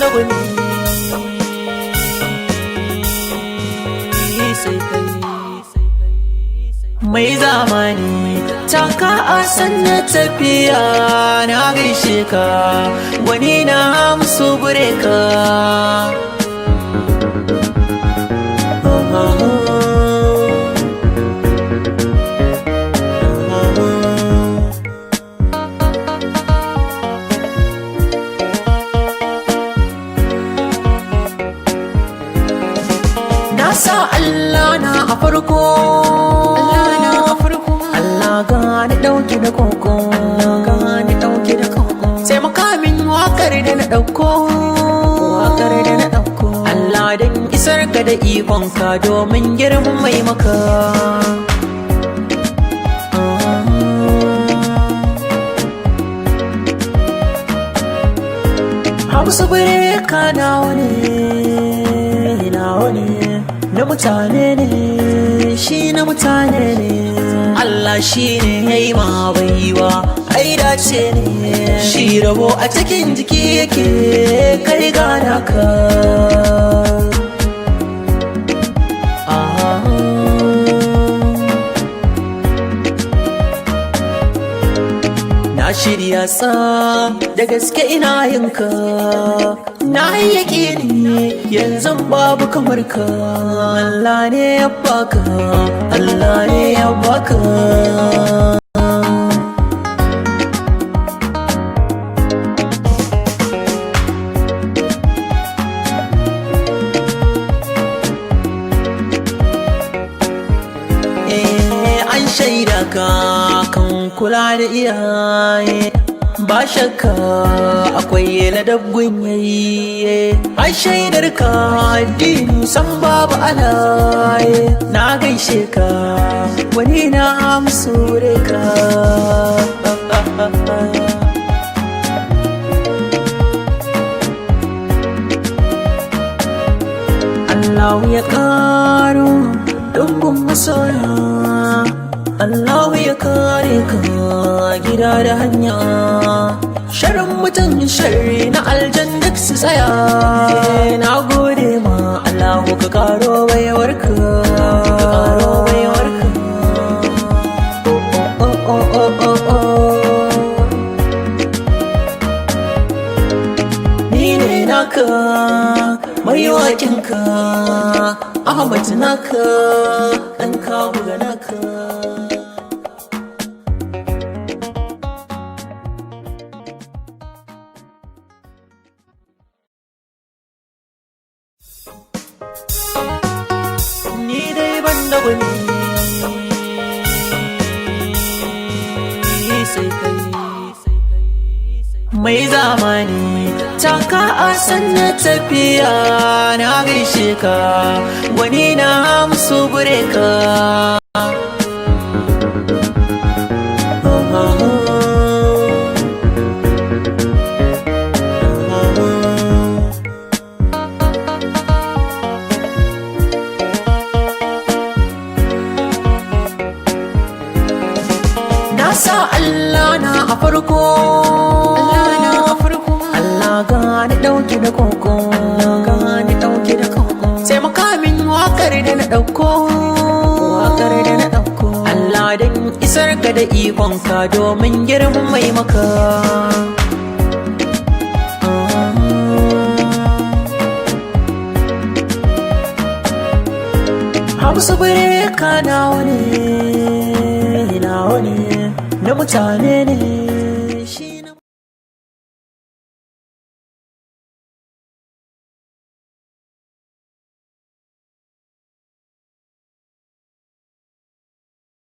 da wani sai kai mai zamani taka a sanya tafiya na gaishe ka wani na musu bureka na sa Allah na a farko Allah gani dauki da koko sai makamin wakar da na dauko Allah dan isar ka da ikonka domin girman mai maka Hausa bureka na wani na mutane ne shi na mutane ne Allah shi ne ya yi ma baiwa ai dace ne shi rabo a cikin jiki yake kai gana ka na shirya sa da gaske ina yinka na yi yaƙini yanzu babu kamar ka Allah ne ya baka Allah ne ya baka an shaida ka kan kula da iyaye ba shakka akwai ladabgun yayi an shaidar ka addini san babu alaye na gaishe ka wani na amsure ka Allah ya karo dubban masoya Allah ya kare ka gida da hanya sharin mutum sharri na aljan duk su tsaya na gode ma Allahu ka karo baiwarka ni ne naka mai waƙinka Ahmad naka ɗan kawo ga naka ni dai ban da wani sai kai mai zamani taka a sanya tafiya na gaishe ka wani na musu bureka na sa Allah na a farko Allah gani dauki da koko sai makamin wakar da na dauko Allah dan isar ka da ikonka domin girman mai maka Hausa bureka na wani na mutane ne